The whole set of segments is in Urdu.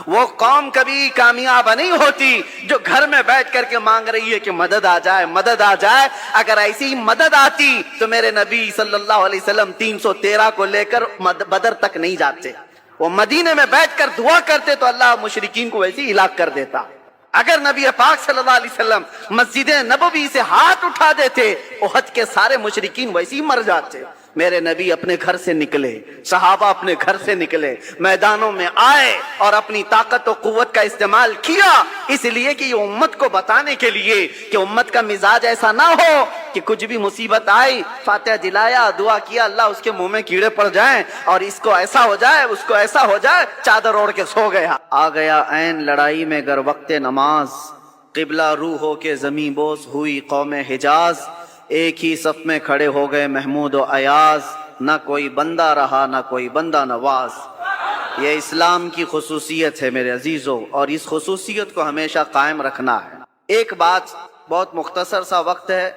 وہ قوم کبھی کامیاب نہیں ہوتی جو گھر میں بیٹھ کر کے مانگ رہی ہے کہ مدد آ جائے، مدد آ جائے۔ اگر ایسی مدد آتی تو میرے نبی صلی اللہ علیہ وسلم 313 کو لے کر بدر تک نہیں جاتے، وہ مدینے میں بیٹھ کر دعا کرتے تو اللہ مشرکین کو ویسے ہی ہلاک کر دیتا۔ اگر نبی پاک صلی اللہ علیہ وسلم مسجد نبوی سے ہاتھ اٹھا دیتے، احد کے سارے مشرکین ویسے ہی مر جاتے۔ میرے نبی اپنے گھر سے نکلے، صحابہ اپنے گھر سے نکلے، میدانوں میں آئے اور اپنی طاقت و قوت کا استعمال کیا، اس لیے کہ یہ امت کو بتانے کے لیے کہ امت کا مزاج ایسا نہ ہو کہ کچھ بھی مصیبت آئی فاتحہ دلایا، دعا کیا، اللہ اس کے منہ میں کیڑے پڑ جائیں اور اس کو ایسا ہو جائے، اس کو ایسا ہو جائے، چادر اوڑھ کے سو گیا۔ آ گیا عین لڑائی میں گر وقت نماز، قبلہ رو ہو کے زمیں بوس ہوئی قوم حجاز، ایک ہی صف میں کھڑے ہو گئے محمود و ایاز، نہ کوئی بندہ رہا نہ کوئی بندہ نواز۔ یہ اسلام کی خصوصیت ہے میرے عزیزو، اور اس خصوصیت کو ہمیشہ قائم رکھنا ہے۔ ایک بات، بہت مختصر سا وقت ہے،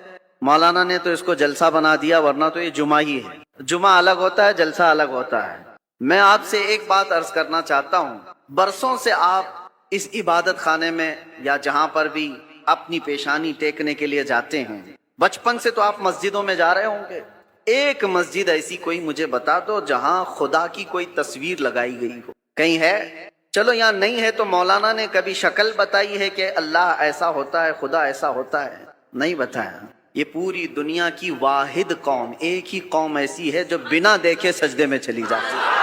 مولانا نے تو اس کو جلسہ بنا دیا، ورنہ تو یہ جمعہ ہی ہے، جمعہ الگ ہوتا ہے، جلسہ الگ ہوتا ہے۔ میں آپ سے ایک بات عرض کرنا چاہتا ہوں، برسوں سے آپ اس عبادت خانے میں یا جہاں پر بھی اپنی پیشانی ٹیکنے کے لیے جاتے ہیں، بچپن سے تو آپ مسجدوں میں جا رہے ہوں گے، ایک مسجد ایسی کوئی مجھے بتا دو جہاں خدا کی کوئی تصویر لگائی گئی ہو، کہیں ہے؟ چلو یہاں نہیں ہے تو مولانا نے کبھی شکل بتائی ہے کہ اللہ ایسا ہوتا ہے، خدا ایسا ہوتا ہے؟ نہیں بتایا۔ یہ پوری دنیا کی واحد قوم، ایک ہی قوم ایسی ہے جو بنا دیکھے سجدے میں چلی جاتی ہے۔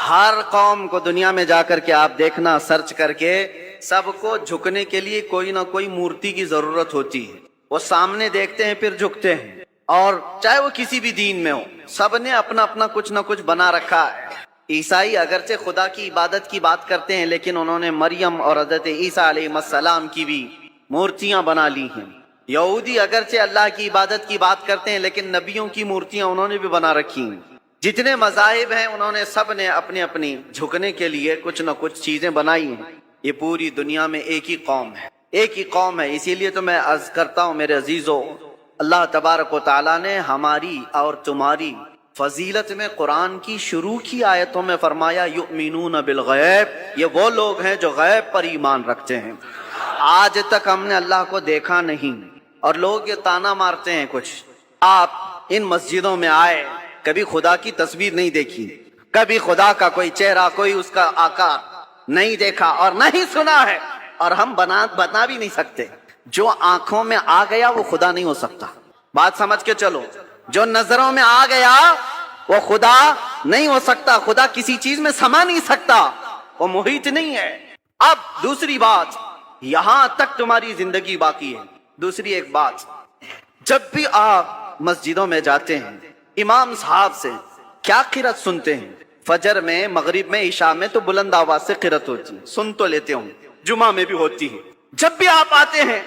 ہر قوم کو دنیا میں جا کر کے آپ دیکھنا، سرچ کر کے، سب کو جھکنے کے لیے کوئی نہ کوئی مورتی کی ضرورت ہوتی ہے، وہ سامنے دیکھتے ہیں پھر جھکتے ہیں، اور چاہے وہ کسی بھی دین میں ہو، سب نے اپنا اپنا کچھ نہ کچھ بنا رکھا ہے۔ عیسائی اگرچہ خدا کی عبادت کی بات کرتے ہیں، لیکن انہوں نے مریم اور حضرت عیسیٰ علیہ السلام کی بھی مورتیاں بنا لی ہیں۔ یہودی اگرچہ اللہ کی عبادت کی بات کرتے ہیں، لیکن نبیوں کی مورتیاں انہوں نے بھی بنا رکھی ہیں۔ جتنے مذاہب ہیں انہوں نے سب نے اپنی اپنی جھکنے کے لیے کچھ نہ کچھ چیزیں بنائی ہیں۔ یہ پوری دنیا میں ایک ہی قوم ہے، ایک ہی قوم ہے۔ اسی لیے تو میں عرض کرتا ہوں میرے عزیزو، اللہ تبارک و تعالیٰ نے ہماری اور تمہاری فضیلت میں قرآن کی شروع کی آیتوں میں فرمایا یؤمنون بالغیب، یہ وہ لوگ ہیں جو غیب پر ایمان رکھتے ہیں۔ آج تک ہم نے اللہ کو دیکھا نہیں، اور لوگ یہ تانا مارتے ہیں کچھ، آپ ان مسجدوں میں آئے، کبھی خدا کی تصویر نہیں دیکھی، کبھی خدا کا کوئی چہرہ، کوئی اس کا آقا نہیں دیکھا اور نہیں سنا ہے، اور ہم بتا بھی نہیں سکتے۔ جو آنکھوں میں آ گیا وہ خدا نہیں ہو سکتا، بات سمجھ کے چلو۔ جو نظروں میں آ گیا وہ خدا نہیں ہو سکتا، خدا کسی چیز میں سما نہیں سکتا، وہ محیط نہیں ہے۔ اب دوسری بات، یہاں تک تمہاری زندگی باقی ہے۔ دوسری ایک بات، جب بھی آپ مسجدوں میں جاتے ہیں، امام صاحب سے کیا قرات سنتے ہیں؟ فجر میں، مغرب میں، عشاء میں تو بلند آواز سے قرات ہوتی ہے، سن تو لیتے ہوں، جمعہ میں بھی ہوتی ہے۔ جب بھی آپ آتے ہیں،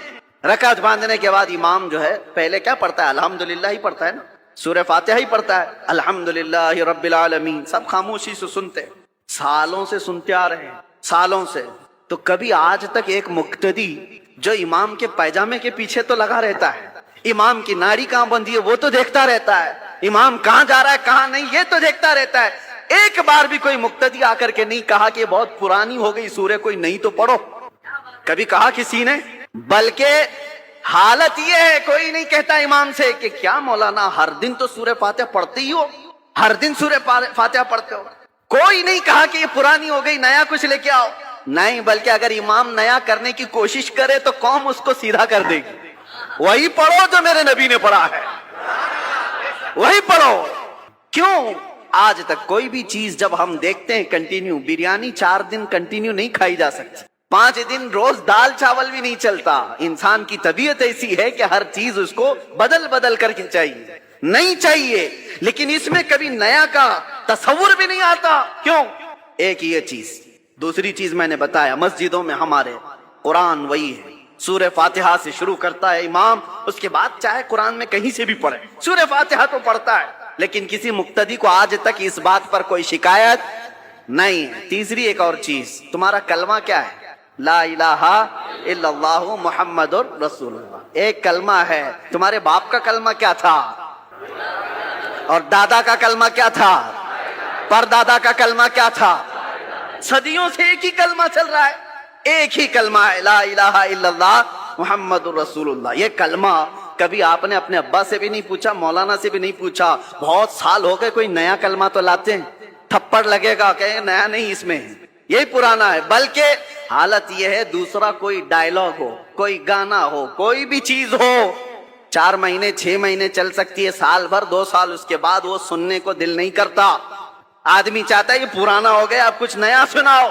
رکعت باندھنے کے بعد امام جو ہے پہلے کیا پڑھتا ہے؟ الحمدللہ ہی پڑھتا ہے نا، سورہ فاتحہ ہی پڑھتا ہے، الحمدللہ رب العالمین، سب خاموشی سے سنتے ہیں، سالوں سے سنتے آ رہے ہیں، سالوں سے۔ تو کبھی آج تک ایک مقتدی جو امام کے پائجامے کے پیچھے تو لگا رہتا ہے، امام کی ناڑی کہاں بندھی ہے وہ تو دیکھتا رہتا ہے، امام کہاں جا رہا ہے کہاں نہیں یہ تو دیکھتا رہتا ہے، ایک بار بھی کوئی مقتدی آ کر کے نہیں کہا کہ بہت پرانی ہو گئی سورہ، کوئی نہیں تو پڑھو؟ کبھی کہا کسی نے؟ بلکہ حالت یہ ہے، کوئی نہیں کہتا امام سے کہ کیا مولانا ہر دن تو سورہ فاتحہ پڑھتے ہی ہو، ہر دن سورہ فاتحہ پڑھتے ہو؟ کوئی نہیں کہا کہ یہ پرانی ہو گئی، نیا کچھ لے کے آؤ، نہیں، بلکہ اگر امام نیا کرنے کی کوشش کرے تو قوم اس کو سیدھا کر دے گی۔ وہی پڑھو جو میرے نبی نے پڑھا ہے، وہی پڑھو۔ کیوں؟ آج تک کوئی بھی چیز جب ہم دیکھتے ہیں کنٹینیو، بریانی 4 دن کنٹینیو نہیں کھائی جا سکتی، 5 دن روز دال چاول بھی نہیں چلتا۔ انسان کی طبیعت ایسی ہے کہ ہر چیز اس کو بدل بدل کر کے چاہیے، نہیں چاہیے، لیکن اس میں کبھی نیا کا تصور بھی نہیں آتا۔ کیوں؟ ایک یہ چیز۔ دوسری چیز میں نے بتایا، مسجدوں میں ہمارے قرآن وہی ہے، سورہ فاتحہ سے شروع کرتا ہے امام، اس کے بعد چاہے قرآن میں کہیں سے بھی پڑھے، سورہ فاتحہ تو پڑھتا ہے، لیکن کسی مقتدی کو آج تک اس بات پر کوئی شکایت نہیں ہے۔ تیسری ایک اور چیز، تمہارا کلمہ کیا ہے؟ لا الہ الا اللہ محمد رسول اللہ، ایک کلمہ ہے۔ تمہارے باپ کا کلمہ کیا تھا؟ اور دادا کا کلمہ کیا تھا؟ پر دادا کا کلمہ کیا تھا؟ صدیوں سے ایک ہی کلمہ چل رہا ہے, ایک ہی کلمہ ہے, لا الہ الا اللہ محمد الرسول اللہ. یہ کلمہ کبھی آپ نے اپنے ابا سے بھی نہیں پوچھا, مولانا سے بھی نہیں پوچھا, بہت سال ہو گئے کوئی نیا کلمہ تو لاتے ہیں, تھپڑ لگے گا کہ نیا نہیں اس میں, یہی پرانا ہے. بلکہ حالت یہ ہے دوسرا کوئی ڈائلاگ ہو, کوئی گانا ہو, کوئی بھی چیز ہو, 4 مہینے 6 مہینے چل سکتی ہے, سال بھر 2 سال, اس کے بعد وہ سننے کو دل نہیں کرتا. آدمی چاہتا ہے یہ پرانا ہو گیا, اب کچھ نیا سناؤ.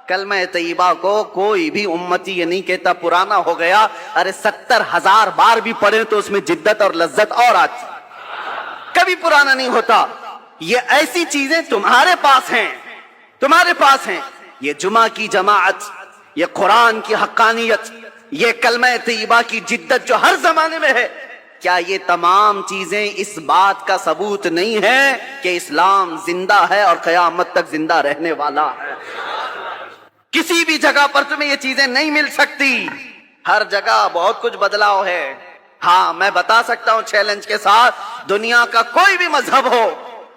کلمہ طیبہ کو کوئی بھی امتی یہ نہیں کہتا پرانا ہو گیا. ارے 70,000 بار بھی پڑھیں تو اس میں جدت اور لذت اور آتی, کبھی پرانا نہیں ہوتا. یہ ایسی چیزیں تمہارے پاس ہیں, تمہارے پاس ہیں. یہ جمعہ کی جماعت, یہ قرآن کی حقانیت, یہ کلمہ طیبہ کی جدت جو ہر زمانے میں ہے, کیا یہ تمام چیزیں اس بات کا ثبوت نہیں ہے کہ اسلام زندہ ہے اور قیامت تک زندہ رہنے والا ہے؟ کسی بھی جگہ پر تمہیں یہ چیزیں نہیں مل سکتی. ہر جگہ بہت کچھ بدلاؤ ہے. ہاں میں بتا سکتا ہوں چیلنج کے ساتھ, دنیا کا کوئی بھی مذہب ہو,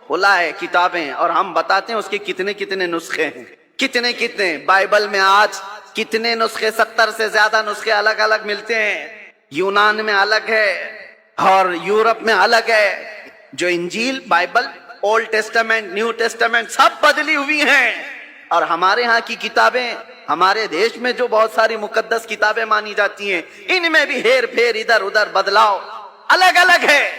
کھلا ہے کتابیں, اور ہم بتاتے ہیں اس کے کتنے کتنے نسخے ہیں, کتنے کتنے. بائبل میں آج کتنے نسخے, 70 سے زیادہ نسخے الگ الگ ملتے ہیں. یونان میں الگ ہے اور یورپ میں الگ ہے. جو انجیل, Bible, old testament, new testament سب بدلی ہوئی ہیں. اور ہمارے ہاں کی کتابیں, ہمارے دیش میں جو بہت ساری مقدس کتابیں مانی جاتی ہیں, ان میں بھی ہیر پھیر, ادھر ادھر بدلاؤ الگ الگ ہے.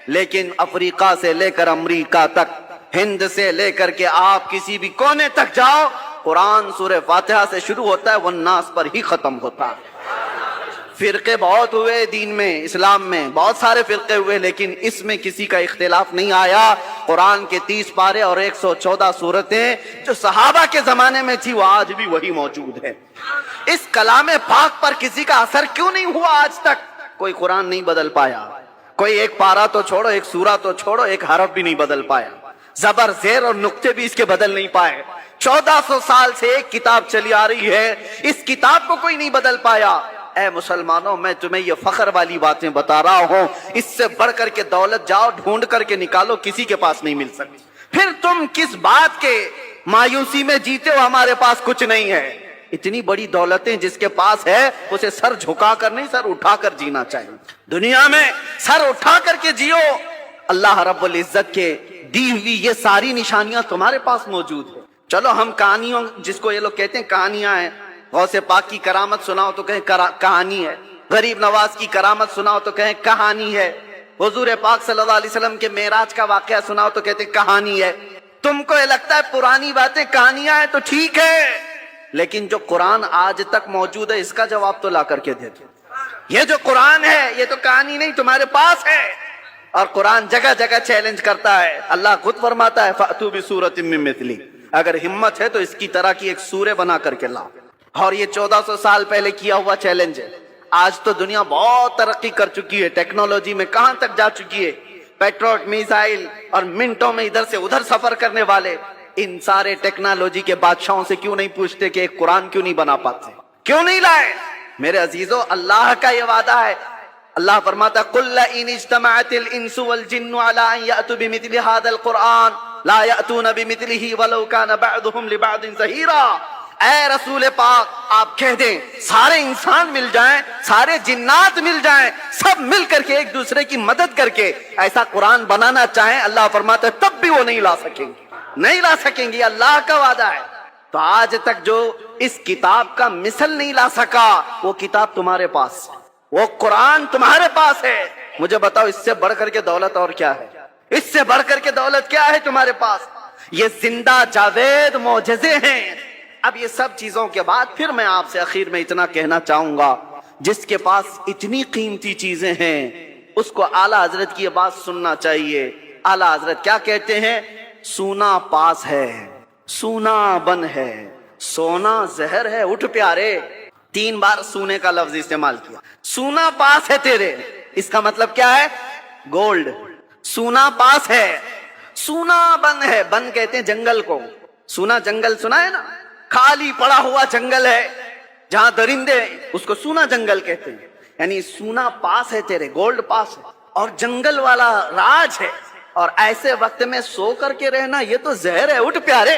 لیکن افریقہ سے لے کر امریکہ تک, ہند سے لے کر کے آپ کسی بھی کونے تک جاؤ, قرآن سورہ فاتحہ سے شروع ہوتا ہے, والناس پر ہی ختم ہوتا ہے. فرقے بہت ہوئے دین میں, اسلام میں بہت سارے فرقے ہوئے, لیکن اس میں کسی کا اختلاف نہیں آیا. قرآن کے 30 پارے اور 114 سورتیں جو صحابہ کے زمانے میں تھی, وہ آج بھی وہی موجود ہے. اس کلام پاک پر کسی کا اثر کیوں نہیں ہوا آج تک؟ کوئی قرآن نہیں بدل پایا, کوئی ایک پارا تو چھوڑو, ایک سورہ تو چھوڑو, ایک حرف بھی نہیں بدل پایا, زبر زیر اور نقطے بھی اس کے بدل نہیں پائے. 1400 سال سے ایک کتاب چلی آ رہی ہے, اس کتاب کو کوئی نہیں بدل پایا. اے مسلمانوں, میں تمہیں یہ فخر والی باتیں بتا رہا ہوں, اس سے بڑھ کر کے دولت جاؤ ڈھونڈ کر کے نکالو, کسی کے پاس نہیں مل سکتی. پھر تم کس بات کے مایوسی میں جیتے ہو ہمارے پاس کچھ نہیں ہے؟ اتنی بڑی دولتیں جس کے پاس ہے, اسے سر جھکا کر نہیں, سر اٹھا کر جینا چاہیے. دنیا میں سر اٹھا کر کے جیو. اللہ رب العزت کے دی ہوئی یہ ساری نشانیاں تمہارے پاس موجود ہے. چلو ہم کہانیوں, جس کو یہ لوگ کہتے ہیں کہانیاں ہیں, غوث پاک کی کرامت سناؤ تو کہیں کہانی ہے, غریب نواز کی کرامت سناؤ تو کہیں کہانی ہے, حضور پاک صلی اللہ علیہ وسلم کے معراج کا واقعہ سناؤ تو کہتے ہیں کہانی ہے. تم کو یہ لگتا ہے پرانی باتیں کہانیاں ہیں تو ٹھیک ہے, لیکن جو قرآن آج تک موجود ہے اس کا جواب تو لا کر کے دے دو. یہ جو قرآن ہے یہ تو کہانی نہیں, تمہارے پاس ہے. اور قرآن جگہ جگہ چیلنج کرتا ہے. اللہ خود فرماتا ہے فَأْتُوا بِسُورَةٍ مِّن مِّثْلِهِ, اگر ہمت ہے تو اس کی طرح کی ایک سورہ بنا کر کے لاؤ. اور یہ 1400 سال پہلے کیا ہوا چیلنج ہے. آج تو دنیا بہت ترقی کر چکی ہے, ٹیکنالوجی میں کہاں تک جا چکی ہے. پیٹروٹ میزائل اور منٹوں میں ادھر سے ادھر سفر کرنے والے, ان سارے ٹیکنالوجی کے بادشاہوں سے کیوں نہیں پوچھتے کہ ایک قرآن کیوں نہیں بنا پاتے, کیوں نہیں لائے؟ میرے عزیزو, اللہ کا یہ وعدہ ہے. اللہ فرماتا قُلْ لَئِنِ اجْتَمَعَتِ الْإِنسُ وَالْجِنُّ عَلَىٰ أَن يَأْتُوا بِمِثْلِ هَٰذَا الْقُرْآنِ لَا يَأْتُونَ بِمِثْلِهِ وَلَوْ كَانَ بَعْضُهُمْ لِبَعْضٍ ظَهِيرًا. اے رسول پاک آپ کہہ دیں, سارے انسان مل جائیں, سارے جنات مل جائیں, سب مل کر کے ایک دوسرے کی مدد کر کے ایسا قرآن بنانا چاہیں, اللہ فرماتا ہے تب بھی وہ نہیں لا سکیں گے, نہیں لا سکیں گے. اللہ کا وعدہ ہے. تو آج تک جو اس کتاب کا مثل نہیں لا سکا, وہ کتاب تمہارے پاس, وہ قرآن تمہارے پاس ہے. مجھے بتاؤ اس سے بڑھ کر کے دولت اور کیا ہے؟ اس سے بڑھ کر کے دولت کیا ہے تمہارے پاس؟ یہ زندہ جاوید معجزے ہیں. اب یہ سب چیزوں کے بعد پھر میں آپ سے اخیر میں اتنا کہنا چاہوں گا, جس کے پاس اتنی قیمتی چیزیں ہیں اس کو اعلیٰ حضرت کی یہ بات سننا چاہیے. اعلیٰ حضرت کیا کہتے ہیں؟ سونا پاس ہے, سونا بن ہے, سونا زہر ہے. اٹھ پیارے, 3 بار سونے کا لفظ استعمال کیا. سونا پاس ہے تیرے, اس کا مطلب کیا ہے؟ گولڈ. سونا پاس ہے, سونا بن ہے. بن کہتے ہیں جنگل کو. سونا جنگل سنا ہے نا, خالی پڑا ہوا جنگل ہے جہاں درندے, اس کو سونا جنگل کہتے ہیں. یعنی سونا پاس ہے تیرے, گولڈ پاس ہے, اور جنگل والا راج ہے. اور ایسے وقت میں سو کر کے رہنا یہ تو زہر ہے. اٹھ پیارے,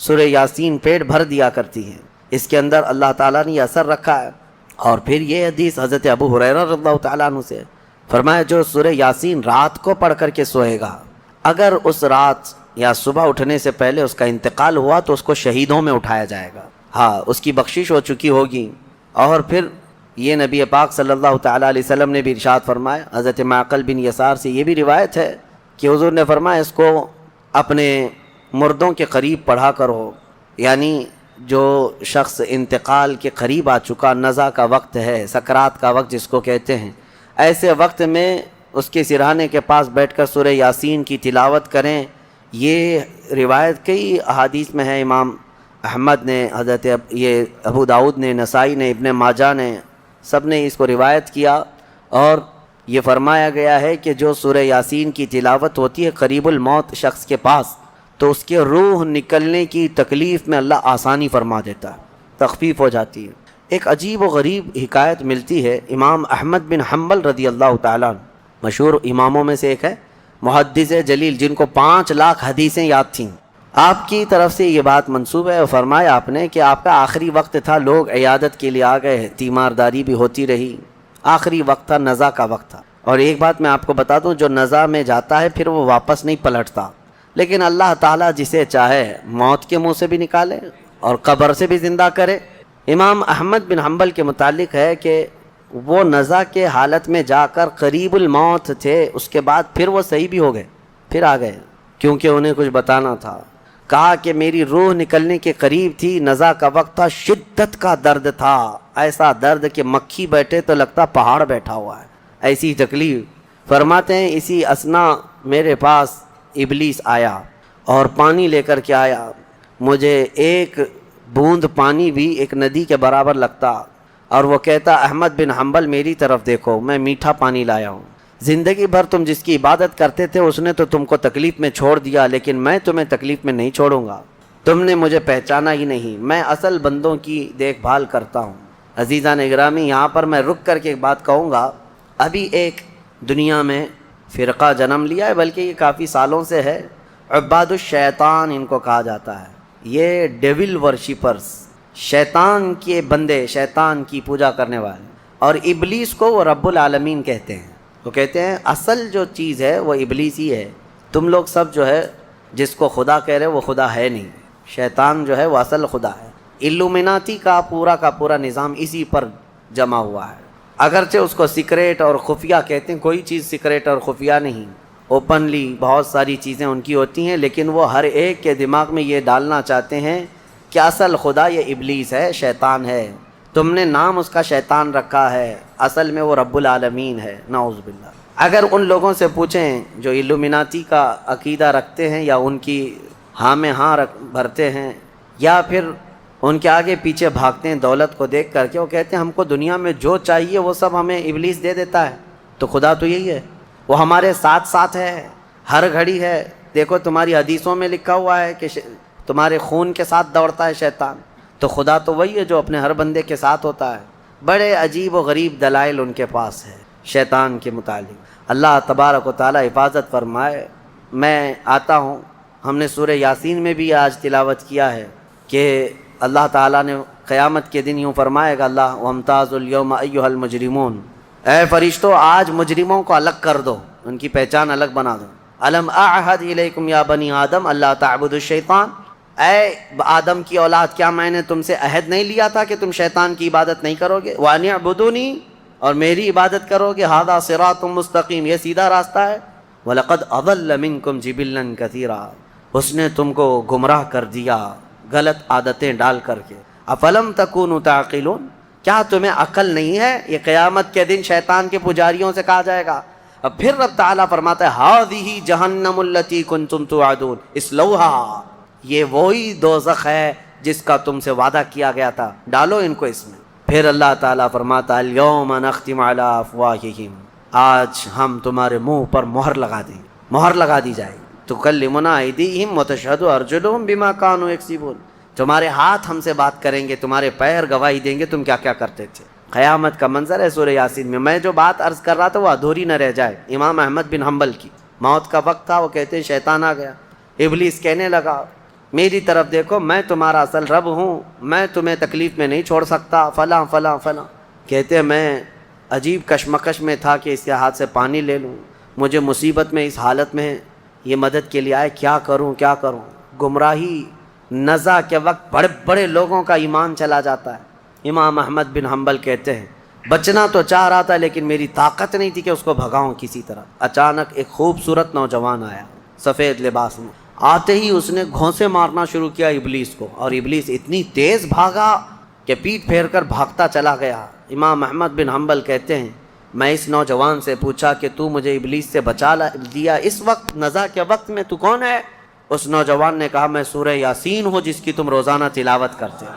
سورہ یاسین پیٹ بھر دیا کرتی ہے، اس کے اندر اللہ تعالیٰ نے یہ اثر رکھا ہے۔ اور پھر یہ حدیث حضرت ابو ہریرہ رضی اللہ تعالیٰ عنہ سے فرمایا، جو سورہ یاسین رات کو پڑھ کر کے سوئے گا، اگر اس رات یا صبح اٹھنے سے پہلے اس کا انتقال ہوا تو اس کو شہیدوں میں اٹھایا جائے گا، ہاں اس کی بخشش ہو چکی ہوگی۔ اور پھر یہ نبی پاک صلی اللہ تعالیٰ علیہ وسلم نے بھی ارشاد فرمایا، حضرت معقل بن یسار سے یہ بھی روایت ہے کہ حضور نے فرمایا اس کو اپنے مردوں کے قریب پڑھا کرو، یعنی جو شخص انتقال کے قریب آ چکا، نزع کا وقت ہے، سکرات کا وقت جس کو کہتے ہیں، ایسے وقت میں اس کے سرہانے کے پاس بیٹھ کر سورہ یاسین کی تلاوت کریں۔ یہ روایت کئی احادیث میں ہے، امام احمد نے، حضرت یہ ابو داؤد نے، نسائی نے، ابن ماجہ نے، سب نے اس کو روایت کیا، اور یہ فرمایا گیا ہے کہ جو سورہ یاسین کی تلاوت ہوتی ہے قریب الموت شخص کے پاس، تو اس کے روح نکلنے کی تکلیف میں اللہ آسانی فرما دیتا ہے، تخفیف ہو جاتی ہے۔ ایک عجیب و غریب حکایت ملتی ہے، امام احمد بن حنبل رضی اللہ تعالیٰ عنہ مشہور اماموں میں سے ایک ہے، محدث جلیل، جن کو 5 لاکھ حدیثیں یاد تھیں۔ آپ کی طرف سے یہ بات منسوب ہے، فرمایا آپ نے کہ آپ کا آخری وقت تھا، لوگ عیادت کے لیے آ گئے، تیمارداری بھی ہوتی رہی، آخری وقت تھا، نزع کا وقت تھا۔ اور ایک بات میں آپ کو بتا دوں، جو نزع میں جاتا ہے پھر وہ واپس نہیں پلٹتا، لیکن اللہ تعالیٰ جسے چاہے موت کے منہ سے بھی نکالے اور قبر سے بھی زندہ کرے۔ امام احمد بن حنبل کے متعلق ہے کہ وہ نزع کے حالت میں جا کر قریب الموت تھے، اس کے بعد پھر وہ صحیح بھی ہو گئے، پھر آ گئے، کیونکہ انہیں کچھ بتانا تھا۔ کہا کہ میری روح نکلنے کے قریب تھی، نزع کا وقت تھا، شدت کا درد تھا، ایسا درد کہ مکھی بیٹھے تو لگتا پہاڑ بیٹھا ہوا ہے، ایسی تکلیف۔ فرماتے ہیں اسی اثنا میرے پاس ابلیس آیا اور پانی لے کر کے آیا، مجھے ایک بوند پانی بھی ایک ندی کے برابر لگتا، اور وہ کہتا احمد بن حنبل میری طرف دیکھو، میں میٹھا پانی لایا ہوں، زندگی بھر تم جس کی عبادت کرتے تھے اس نے تو تم کو تکلیف میں چھوڑ دیا، لیکن میں تمہیں تکلیف میں نہیں چھوڑوں گا، تم نے مجھے پہچانا ہی نہیں، میں اصل بندوں کی دیکھ بھال کرتا ہوں۔ عزیزان اکرامی، یہاں پر میں رک کر کے ایک بات کہوں گا، ابھی ایک دنیا میں فرقہ جنم لیا ہے، بلکہ یہ کافی سالوں سے ہے، عباد الشیطان ان کو کہا جاتا ہے، یہ ڈیول ورشپرز، شیطان کے بندے، شیطان کی پوجا کرنے والے، اور ابلیس کو وہ رب العالمین کہتے ہیں۔ وہ کہتے ہیں اصل جو چیز ہے وہ ابلیس ہی ہے، تم لوگ سب جو ہے جس کو خدا کہہ رہے وہ خدا ہے نہیں، شیطان جو ہے وہ اصل خدا ہے۔ الومناتی کا پورا نظام اسی پر جمع ہوا ہے، اگرچہ اس کو سیکریٹ اور خفیہ کہتے ہیں، کوئی چیز سیکریٹ اور خفیہ نہیں، اوپنلی بہت ساری چیزیں ان کی ہوتی ہیں، لیکن وہ ہر ایک کے دماغ میں یہ ڈالنا چاہتے ہیں کہ اصل خدا یہ ابلیس ہے، شیطان ہے، تم نے نام اس کا شیطان رکھا ہے، اصل میں وہ رب العالمین ہے، نعوذ باللہ۔ اگر ان لوگوں سے پوچھیں جو الومناتی کا عقیدہ رکھتے ہیں یا ان کی ہاں میں ہاں بھرتے ہیں، یا پھر ان کے آگے پیچھے بھاگتے ہیں دولت کو دیکھ کر کے، وہ کہتے ہیں ہم کو دنیا میں جو چاہیے وہ سب ہمیں ابلیس دے دیتا ہے، تو خدا تو یہی ہے، وہ ہمارے ساتھ ساتھ ہے، ہر گھڑی ہے، دیکھو تمہاری حدیثوں میں لکھا ہوا ہے کہ تمہارے خون کے ساتھ دوڑتا ہے شیطان، تو خدا تو وہی ہے جو اپنے ہر بندے کے ساتھ ہوتا ہے۔ بڑے عجیب و غریب دلائل ان کے پاس ہے شیطان کے متعلق۔ اللہ تبارک و تعالی حفاظت فرمائے۔ میں آتا ہوں، ہم نے سورہ یاسین میں بھی آج تلاوت کیا ہے کہ اللہ تعالیٰ نے قیامت کے دن یوں فرمائے گا، اللہ وامتازوا اليوم ایھا المجرمون، اے فرشتوں آج مجرموں کو الگ کر دو، ان کی پہچان الگ بنا دو۔ الم اعہد الیکم یا بنی آدم اللہ تعبدوا الشیطان، اے آدم کی اولاد کیا میں نے تم سے عہد نہیں لیا تھا کہ تم شیطان کی عبادت نہیں کرو گے؟ وان اعبدونی، اور میری عبادت کرو گے، ھذا صراط مستقیم، یہ سیدھا راستہ ہے۔ وَلَقَدْ أَضَلَّ مِنْكُمْ جِبِلًّا كَثِيرًا، اس نے تم کو گمراہ کر دیا غلط عادتیں ڈال کر کے۔ افلم تکونوا تعقلون، کیا تمہیں عقل نہیں ہے؟ یہ قیامت کے دن شیطان کے پجاریوں سے کہا جائے گا۔ اب پھر رب تعالیٰ فرماتا ہے ہذہ جہنم التی کنتم توعدون اصلوہا، یہ وہی دوزخ ہے جس کا تم سے وعدہ کیا گیا تھا، ڈالو ان کو اس میں۔ پھر اللہ تعالیٰ فرماتا ہے الیوم نختم علی افواہہم، آج ہم تمہارے منہ پر مہر لگا دیں گے، مہر لگا دی جائے گی۔ تکلمنا ایدیہم وتشہد ارجلہم بما کانوا یکسبون، تمہارے ہاتھ ہم سے بات کریں گے، تمہارے پیر گواہی دیں گے تم کیا کیا کرتے تھے۔ قیامت کا منظر ہے سورہ یاسین میں جو بات عرض کر رہا تھا وہ ادھوری نہ رہ جائے۔ امام احمد بن حنبل کی موت کا وقت تھا، وہ کہتے ہیں شیطان آ گیا، ابلیس کہنے لگا میری طرف دیکھو، میں تمہارا اصل رب ہوں، میں تمہیں تکلیف میں نہیں چھوڑ سکتا، فلاں فلاں فلاں۔ کہتے ہیں میں عجیب کشمکش میں تھا کہ اس کے ہاتھ سے پانی لے لوں، مجھے مصیبت میں اس حالت میں یہ مدد کے لیے آئے، کیا کروں کیا کروں۔ گمراہی نزع کے وقت بڑے بڑے لوگوں کا ایمان چلا جاتا ہے۔ امام احمد بن حنبل کہتے ہیں بچنا تو چاہ رہا تھا لیکن میری طاقت نہیں تھی کہ اس کو بھگاؤں کسی طرح۔ اچانک ایک خوبصورت نوجوان آیا سفید لباس میں، آتے ہی اس نے گھونسے مارنا شروع کیا ابلیس کو، اور ابلیس اتنی تیز بھاگا کہ پیٹ پھیر کر بھاگتا چلا گیا۔ امام احمد بن حنبل کہتے ہیں میں اس نوجوان سے پوچھا کہ تو مجھے ابلیس سے بچا دیا اس وقت نزع کے وقت میں، تو کون ہے؟ اس نوجوان نے کہا میں سورہ یاسین ہوں جس کی تم روزانہ تلاوت کرتے ہو،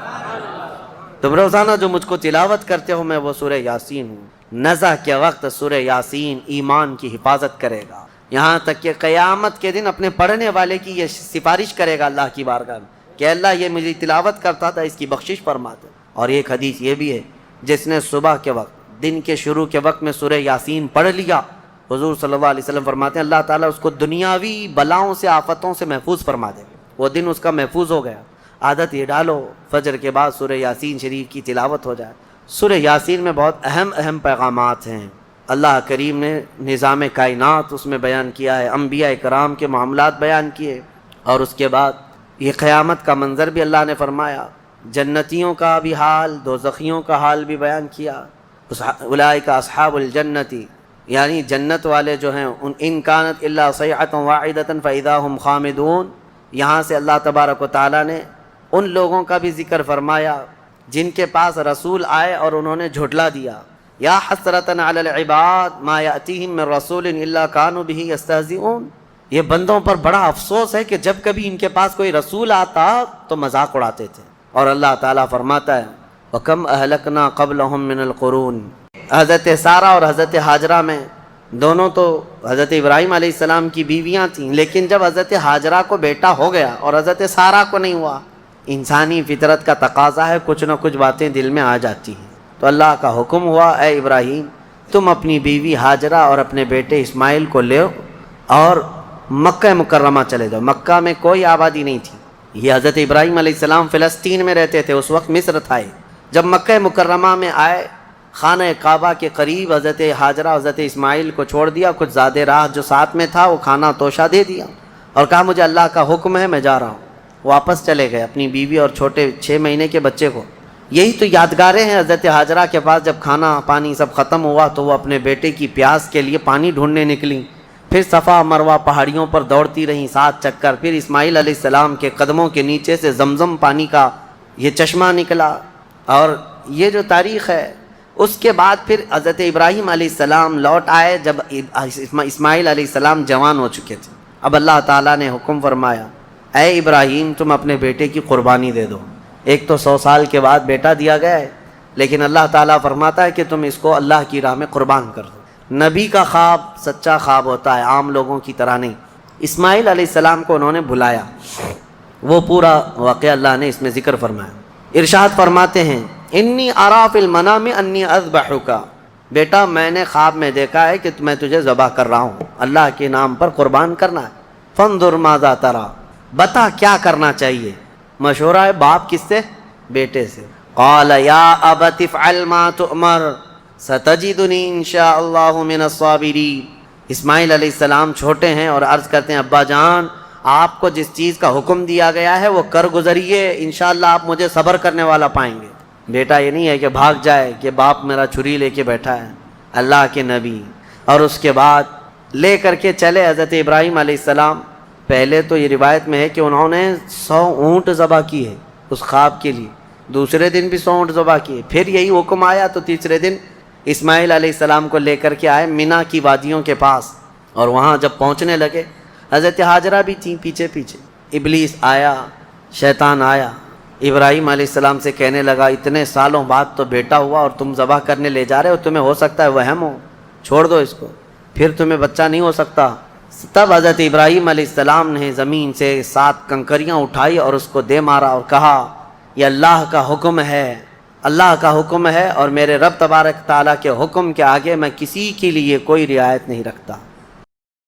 تم روزانہ جو مجھ کو تلاوت کرتے ہو میں وہ سورہ یاسین ہوں۔ نزع کے وقت سورہ یاسین ایمان کی حفاظت کرے گا، یہاں تک کہ قیامت کے دن اپنے پڑھنے والے کی یہ سفارش کرے گا اللہ کی بارگاہ میں کہ اللہ یہ مجھے تلاوت کرتا تھا، اس کی بخشش فرما دے۔ اور ایک حدیث یہ بھی ہے جس نے صبح کے وقت دن کے شروع کے وقت میں سورہ یاسین پڑھ لیا، حضور صلی اللہ علیہ وسلم فرماتے ہیں اللہ تعالیٰ اس کو دنیاوی بلاؤں سے آفتوں سے محفوظ فرما دے، وہ دن اس کا محفوظ ہو گیا۔ عادت یہ ڈالو فجر کے بعد سورہ یاسین شریف کی تلاوت ہو جائے۔ سورہ یاسین میں بہت اہم پیغامات ہیں، اللہ کریم نے نظام کائنات اس میں بیان کیا ہے، انبیاء کرام کے معاملات بیان کیے، اور اس کے بعد یہ قیامت کا منظر بھی اللہ نے فرمایا، جنتیوں کا بھی حال، دوزخیوں کا حال بھی بیان کیا۔ اولئک اصحاب الجنتی، یعنی جنت والے جو ہیں ان کانت الا صیحۃ واحدۃ فاذا هم خامدون، یہاں سے اللہ تبارک و تعالیٰ نے ان لوگوں کا بھی ذکر فرمایا جن کے پاس رسول آئے اور انہوں نے جھٹلا دیا۔ یا حسرۃ علی العباد ما یأتیہم من رسول الا کانوا بہ یستہزئون، یہ بندوں پر بڑا افسوس ہے کہ جب کبھی ان کے پاس کوئی رسول آتا تو مذاق اڑاتے تھے۔ اور اللہ تعالیٰ فرماتا ہے وَكَمْ أَهْلَكْنَا قَبْلَهُمْ مِنَ الْقُرُونِ، حضرت سارہ اور حضرت ہاجرہ میں، دونوں تو حضرت ابراہیم علیہ السلام کی بیویاں تھیں، لیکن جب حضرت ہاجرہ کو بیٹا ہو گیا اور حضرت سارہ کو نہیں ہوا، انسانی فطرت کا تقاضا ہے کچھ نہ کچھ باتیں دل میں آ جاتی ہیں، تو اللہ کا حکم ہوا اے ابراہیم تم اپنی بیوی ہاجرہ اور اپنے بیٹے اسماعیل کو لے اور مکہ مکرمہ چلے جاؤ۔ مکہ میں کوئی آبادی نہیں تھی، یہ حضرت ابراہیم علیہ السلام فلسطین میں رہتے تھے، اس وقت مصر تھا۔ جب مکہ مکرمہ میں آئے، خانہ کعبہ کے قریب حضرت ہاجرہ حضرت اسماعیل کو چھوڑ دیا، کچھ زیادہ راہ جو ساتھ میں تھا وہ کھانا توشہ دے دیا اور کہا مجھے اللہ کا حکم ہے میں جا رہا ہوں۔ واپس چلے گئے اپنی بیوی اور چھوٹے 6 مہینے کے بچے کو۔ یہی تو یادگاریں ہیں حضرت ہاجرہ کے پاس، جب کھانا پانی سب ختم ہوا تو وہ اپنے بیٹے کی پیاس کے لیے پانی ڈھونڈنے نکلیں، پھر صفا مروہ پہاڑیوں پر دوڑتی رہیں 7 چکر، پھر اسماعیل علیہ السلام کے قدموں کے نیچے سے زمزم پانی کا یہ چشمہ نکلا، اور یہ جو تاریخ ہے۔ اس کے بعد پھر حضرت ابراہیم علیہ السلام لوٹ آئے جب اسماعیل علیہ السلام جوان ہو چکے تھے۔ اب اللہ تعالیٰ نے حکم فرمایا اے ابراہیم تم اپنے بیٹے کی قربانی دے دو۔ ایک تو 100 سال کے بعد بیٹا دیا گیا ہے، لیکن اللہ تعالیٰ فرماتا ہے کہ تم اس کو اللہ کی راہ میں قربان کر دو۔ نبی کا خواب سچا خواب ہوتا ہے، عام لوگوں کی طرح نہیں۔ اسماعیل علیہ السلام کو انہوں نے بلایا، وہ پورا واقعہ اللہ نے اس میں ذکر فرمایا۔ ارشاد فرماتے ہیں انی ارا فی المنام انی اذبحک، بیٹا میں نے خواب میں دیکھا ہے کہ میں تجھے ذبح کر رہا ہوں، اللہ کے نام پر قربان کرنا ہے۔ فانظر ماذا تری، بتا کیا کرنا چاہیے۔ مشورہ ہے باپ کس سے؟ بیٹے سے۔ قال یا ابت افعل ما تؤمر ستجدنی انشاء اللہ من الصابرین۔ اسماعیل علیہ السلام چھوٹے ہیں اور عرض کرتے ہیں ابا جان آپ کو جس چیز کا حکم دیا گیا ہے وہ کر گزریے، انشاءاللہ آپ مجھے صبر کرنے والا پائیں گے۔ بیٹا یہ نہیں ہے کہ بھاگ جائے کہ باپ میرا چھری لے کے بیٹھا ہے، اللہ کے نبی۔ اور اس کے بعد لے کر کے چلے حضرت ابراہیم علیہ السلام۔ پہلے تو یہ روایت میں ہے کہ انہوں نے 100 اونٹ ذبح کیے اس خواب کے لیے، دوسرے دن بھی 100 اونٹ ذبح کیے، پھر یہی حکم آیا تو تیسرے دن اسماعیل علیہ السلام کو لے کر کے آئے مینا کی وادیوں کے پاس، اور وہاں جب پہنچنے لگے حضرت ہاجرہ بھی تھیں پیچھے پیچھے۔ ابلیس آیا، شیطان آیا، ابراہیم علیہ السلام سے کہنے لگا اتنے سالوں بعد تو بیٹا ہوا اور تم ذبح کرنے لے جا رہے ہو، تمہیں ہو سکتا ہے وہم ہو، چھوڑ دو اس کو، پھر تمہیں بچہ نہیں ہو سکتا۔ تب حضرت ابراہیم علیہ السلام نے زمین سے 7 کنکریاں اٹھائی اور اس کو دے مارا اور کہا یہ اللہ کا حکم ہے، اللہ کا حکم ہے، اور میرے رب تبارک تعالیٰ کے حکم کے آگے میں کسی کے لیے کوئی رعایت نہیں رکھتا۔